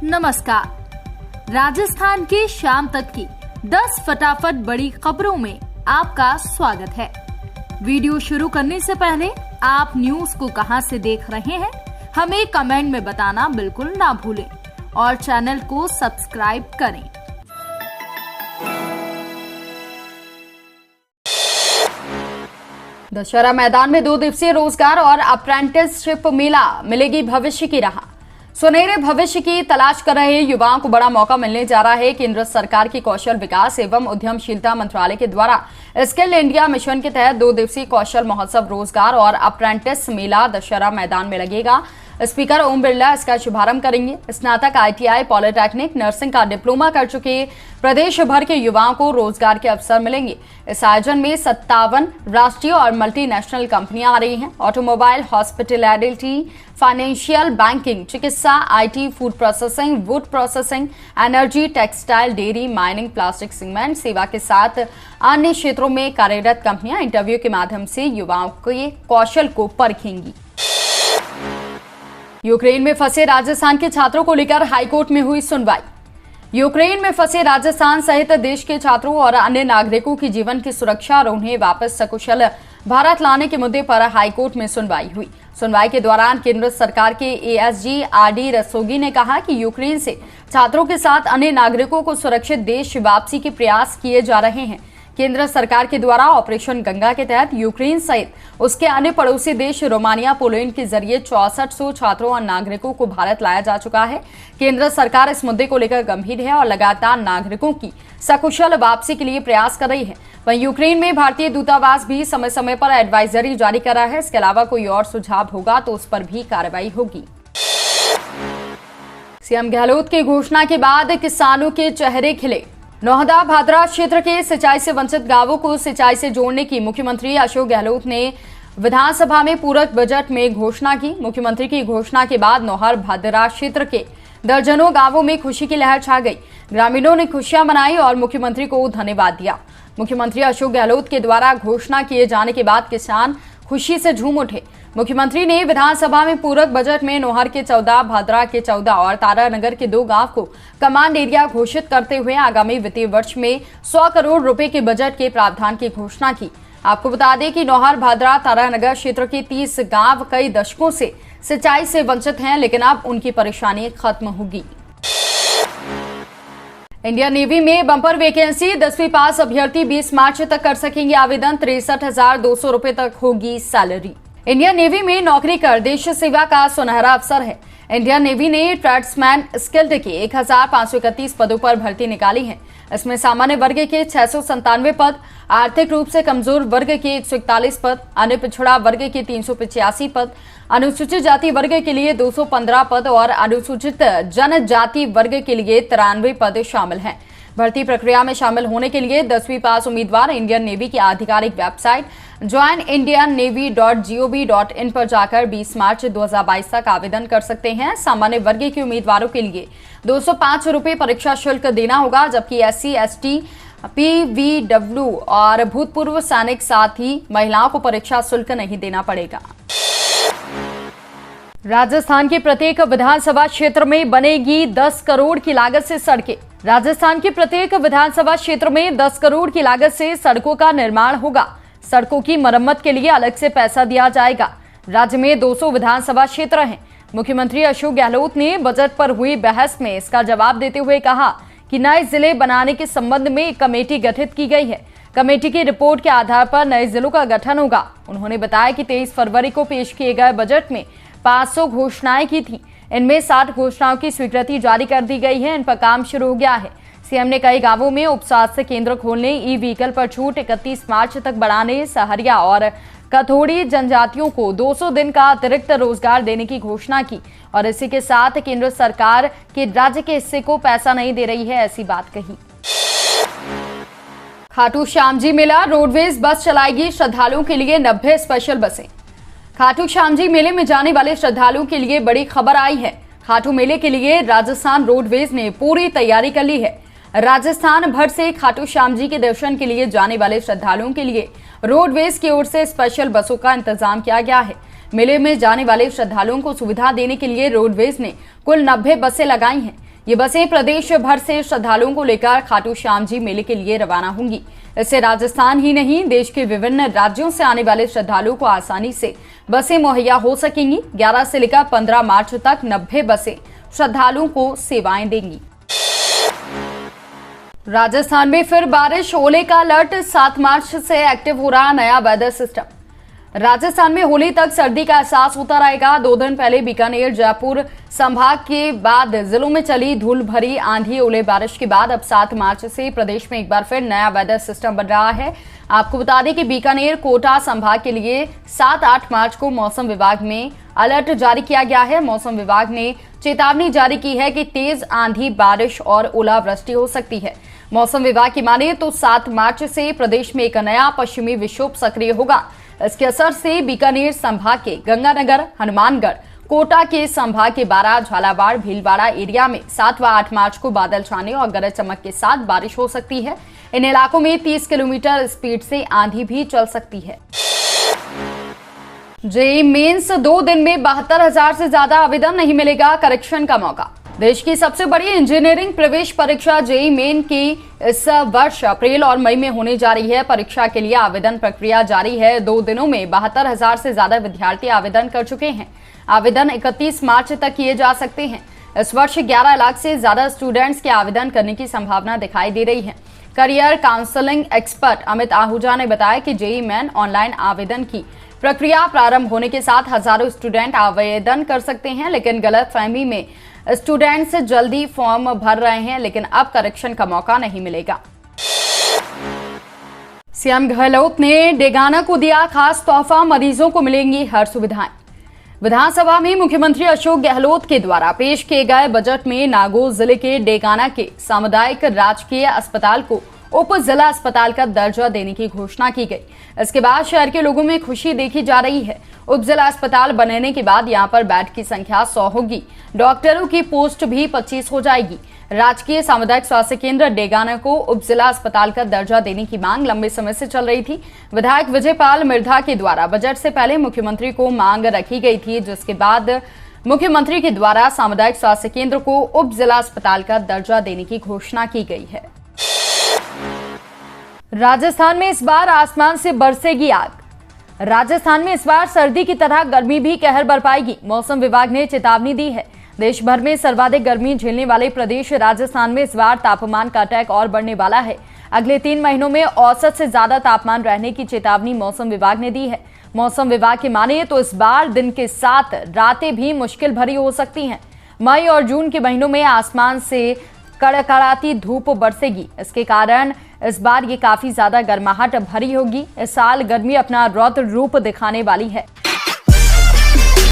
नमस्कार। राजस्थान की शाम तक की 10 फटाफट बड़ी खबरों में आपका स्वागत है। वीडियो शुरू करने से पहले आप न्यूज को कहां से देख रहे हैं हमें कमेंट में बताना बिल्कुल ना भूलें और चैनल को सब्सक्राइब करें। दशहरा मैदान में 2 दिवसीय रोजगार और अप्रेंटिसशिप मेला, मिलेगी भविष्य की राह। सुनहरे भविष्य की तलाश कर रहे युवाओं को बड़ा मौका मिलने जा रहा है। केंद्र सरकार की कौशल विकास एवं उद्यमशीलता मंत्रालय के द्वारा स्किल इंडिया मिशन के तहत 2 दिवसीय कौशल महोत्सव रोजगार और अप्रेंटिस मेला दशहरा मैदान में लगेगा। स्पीकर ओम बिरला इसका शुभारंभ करेंगे। स्नातक, ITI, पॉलिटेक्निक, नर्सिंग का डिप्लोमा कर चुके प्रदेश भर के युवाओं को रोजगार के अवसर मिलेंगे। इस आयोजन में 57 राष्ट्रीय और मल्टीनेशनल कंपनियां आ रही हैं। ऑटोमोबाइल, हॉस्पिटैलिटी, फाइनेंशियल, बैंकिंग, चिकित्सा, IT, food processing, would processing, energy, textile, dairy, mining, plastic, cement सेवा के साथ अन्य क्षेत्रों में कार्यरत कंपनियां इंटरव्यू के माध्यम से युवाओं के कौशल को परखेंगी। यूक्रेन में फंसे राजस्थान के छात्रों को लेकर हाईकोर्ट में हुई सुनवाई। यूक्रेन में फंसे राजस्थान सहित देश के छात्रों और अन्य नागरिकों की जीवन की सुरक्षा और उन्हें वापस सकुशल भारत लाने के मुद्दे पर हाईकोर्ट में सुनवाई हुई। सुनवाई के दौरान केंद्र सरकार के ASG RD रस्तोगी ने कहा कि यूक्रेन से छात्रों के साथ अन्य नागरिकों को सुरक्षित देश वापसी के प्रयास किए जा रहे हैं। केंद्र सरकार के द्वारा ऑपरेशन गंगा के तहत यूक्रेन सहित उसके अन्य पड़ोसी देश रोमानिया, पोलैंड के जरिए 6400 छात्रों और नागरिकों को भारत लाया जा चुका है। केंद्र सरकार इस मुद्दे को लेकर गंभीर है और लगातार नागरिकों की सकुशल वापसी के लिए प्रयास कर रही है। वहीं यूक्रेन में भारतीय दूतावास भी समय समय पर एडवाइजरी जारी कर रहा है। इसके अलावा कोई और सुझाव होगा तो उस पर भी कार्रवाई होगी। सीएम गहलोत की घोषणा के बाद किसानों के चेहरे खिले। नौहदा भादरा क्षेत्र के सिंचाई से वंचित गांवों को सिंचाई से जोड़ने की मुख्यमंत्री अशोक गहलोत ने विधानसभा में पूरक बजट में घोषणा की। मुख्यमंत्री की घोषणा के बाद नौहर भादरा क्षेत्र के दर्जनों गांवों में खुशी की लहर छा गई। ग्रामीणों ने खुशियां मनाई और मुख्यमंत्री को धन्यवाद दिया। मुख्यमंत्री अशोक गहलोत के द्वारा घोषणा किए जाने के बाद किसान खुशी से झूम उठे। मुख्यमंत्री ने विधानसभा में पूरक बजट में नौहर के 14, भादरा के 14 और तारानगर के 2 गांव को कमांड एरिया घोषित करते हुए आगामी वित्तीय वर्ष में 100 करोड़ रुपए के बजट के प्रावधान की घोषणा की। आपको बता दें कि नौहर, भादरा, तारानगर क्षेत्र के 30 गांव कई दशकों से सिंचाई से वंचित हैं, लेकिन अब उनकी परेशानी खत्म होगी। इंडियन नेवी में बंपर वैकेंसी। 10वीं पास अभ्यर्थी 20 मार्च तक कर सकेंगे आवेदन। 63,200 रुपए तक होगी सैलरी। इंडियन नेवी में नौकरी कर देश सेवा का सुनहरा अवसर है। इंडियन नेवी ने ट्रेड्समैन स्किल्ड के 1531 पदों पर भर्ती निकाली है। इसमें सामान्य वर्ग के 697 पद, आर्थिक रूप से कमजोर वर्ग के 141 पद, अन्य पिछड़ा वर्ग के 385 पद, अनुसूचित जाति वर्ग के लिए 215 पद और अनुसूचित जनजाति वर्ग के लिए 93 पद शामिल हैं। भर्ती प्रक्रिया में शामिल होने के लिए 10वीं पास उम्मीदवार इंडियन नेवी की आधिकारिक वेबसाइट joinindiannavy.gov.in पर जाकर 20 मार्च 2022 तक आवेदन कर सकते हैं। सामान्य वर्ग के उम्मीदवारों के लिए 205 रुपए परीक्षा शुल्क देना होगा, जबकि SC, ST, PVW और भूतपूर्व सैनिक साथ ही महिलाओं को परीक्षा शुल्क नहीं देना पड़ेगा। राजस्थान के प्रत्येक विधानसभा क्षेत्र में बनेगी 10 करोड़ की लागत से सड़कें। राजस्थान के प्रत्येक विधानसभा क्षेत्र में 10 करोड़ की लागत से सड़कों का निर्माण होगा। सड़कों की मरम्मत के लिए अलग से पैसा दिया जाएगा। राज्य में 200 विधानसभा क्षेत्र हैं। मुख्यमंत्री अशोक गहलोत ने बजट पर हुई बहस में इसका जवाब देते हुए कहा कि नए जिले बनाने के संबंध में एक कमेटी गठित की गई है। कमेटी की रिपोर्ट के आधार पर नए जिलों का गठन होगा। उन्होंने बताया कि 23 फरवरी को पेश किए गए बजट में 500 घोषणाएं की थी। इनमें 60 घोषणाओं की स्वीकृति जारी कर दी गई है। इन पर काम शुरू हो गया है। सीएम ने कई गांवों में उप स्वास्थ्य केंद्र खोलने, ई-व्हीकल पर छूट 31 मार्च तक बढ़ाने, सहरिया और कथोड़ी जनजातियों को 200 दिन का अतिरिक्त रोजगार देने की घोषणा की और इसी के साथ केंद्र सरकार के राज्य के हिस्से को पैसा नहीं दे रही है, ऐसी बात कही। खाटू श्याम जी मेला, रोडवेज बस चलाएगी श्रद्धालुओं के लिए 90 स्पेशल बसें। खाटू श्याम जी मेले में जाने वाले श्रद्धालुओं के लिए बड़ी खबर आई है। खाटू मेले के लिए राजस्थान रोडवेज ने पूरी तैयारी कर ली है। राजस्थान भर से खाटू श्याम जी के दर्शन के लिए जाने वाले श्रद्धालुओं के लिए रोडवेज की ओर से स्पेशल बसों का इंतजाम किया गया है। मेले में जाने वाले श्रद्धालुओं को सुविधा देने के लिए रोडवेज ने कुल 90 बसें लगाई हैं। ये बसें प्रदेश भर से श्रद्धालुओं को लेकर खाटू श्याम जी मेले के लिए रवाना होंगी। इससे राजस्थान ही नहीं, देश के विभिन्न राज्यों से आने वाले श्रद्धालुओं को आसानी से बसें मुहैया हो सकेंगी। 11 से लेकर 15 मार्च तक 90 बसें श्रद्धालुओं को सेवाएं देंगी। राजस्थान में फिर बारिश, ओले का अलर्ट। 7 मार्च से एक्टिव हो रहा नया वेदर सिस्टम। राजस्थान में होली तक सर्दी का एहसास होता रहेगा। 2 दिन पहले बीकानेर, जयपुर संभाग के बाद जिलों में चली धूल भरी आंधी, ओले बारिश के बाद अब 7 मार्च से प्रदेश में एक बार फिर नया वेदर सिस्टम बन रहा है। आपको बता दें कि बीकानेर, कोटा संभाग के लिए 7-8 मार्च को मौसम विभाग में अलर्ट जारी किया गया है। मौसम विभाग ने चेतावनी जारी की है कि तेज आंधी, बारिश और ओलावृष्टि हो सकती है। मौसम विभाग की माने तो 7 मार्च से प्रदेश में एक नया पश्चिमी विक्षोभ सक्रिय होगा। इसके असर से बीकानेर संभाग के गंगानगर, हनुमानगढ़, कोटा के संभाग के बारा, झालावाड़, भीलवाड़ा एरिया में 7 व 8 मार्च को बादल छाने और गरज चमक के साथ बारिश हो सकती है। इन इलाकों में 30 किलोमीटर स्पीड से आंधी भी चल सकती है। जेईई मेंस 2 दिन में 72,000 से ज्यादा आवेदन, नहीं मिलेगा करेक्शन का मौका। देश की सबसे बड़ी इंजीनियरिंग प्रवेश परीक्षा जेईई मेन की इस वर्ष अप्रैल और मई में होने जा रही है। परीक्षा के लिए आवेदन प्रक्रिया जारी है। 2 दिनों में 72,000 से ज्यादा विद्यार्थी आवेदन कर चुके हैं। आवेदन 31 मार्च तक किए जा सकते हैं। इस वर्ष 11 लाख से ज्यादा स्टूडेंट्स के आवेदन करने की संभावना दिखाई दे रही है। Career counselling expert Amit Ahuja ने बताया कि जेईई मेन ऑनलाइन आवेदन की प्रक्रिया प्रारंभ होने के साथ हजारों स्टूडेंट आवेदन कर सकते हैं, लेकिन गलतफहमी में स्टूडेंट्स जल्दी फॉर्म भर रहे हैं, लेकिन अब करेक्शन का मौका नहीं मिलेगा। सीएम गहलोत ने डेगाना को दिया खास तोहफा, मरीजों को मिलेंगी हर सुविधाएं। विधानसभा में मुख्यमंत्री अशोक गहलोत के द्वारा पेश किए गए बजट में नागौर जिले के डेगाना के सामुदायिक राजकीय अस्पताल को उप जिला अस्पताल का दर्जा देने की घोषणा की गई। इसके बाद शहर के लोगों में खुशी देखी जा रही है। उप जिला अस्पताल बनने के बाद यहां पर बेड की संख्या 100 होगी। डॉक्टरों की पोस्ट भी 25 हो जाएगी। राजकीय सामुदायिक स्वास्थ्य केंद्र डेगाना को उप जिला अस्पताल का दर्जा देने की मांग लंबे समय से चल रही थी। विधायक विजयपाल मिर्धा के द्वारा बजट से पहले मुख्यमंत्री को मांग रखी गई थी, जिसके बाद मुख्यमंत्री के द्वारा सामुदायिक स्वास्थ्य केंद्र को उप जिला अस्पताल का दर्जा देने की घोषणा की गई है। राजस्थान में इस बार आसमान से बरसेगी आग। राजस्थान में इस बार सर्दी की तरह गर्मी भी कहर बरपाएगी। मौसम विभाग ने चेतावनी दी है। देश भर में सर्वाधिक गर्मी झेलने वाले प्रदेश राजस्थान में इस बार तापमान का अटैक और बढ़ने वाला है। अगले 3 महीनों में औसत से ज्यादा तापमान रहने की चेतावनी मौसम विभाग ने दी है। मौसम विभाग की माने तो इस बार दिन के साथ रातें भी मुश्किल भरी हो सकती हैं। मई और जून के महीनों में आसमान से कड़कड़ाती धूप बरसेगी। इसके कारण इस बार ये काफी ज्यादा गर्माहट भरी होगी। इस साल गर्मी अपना रौद्र रूप दिखाने वाली है।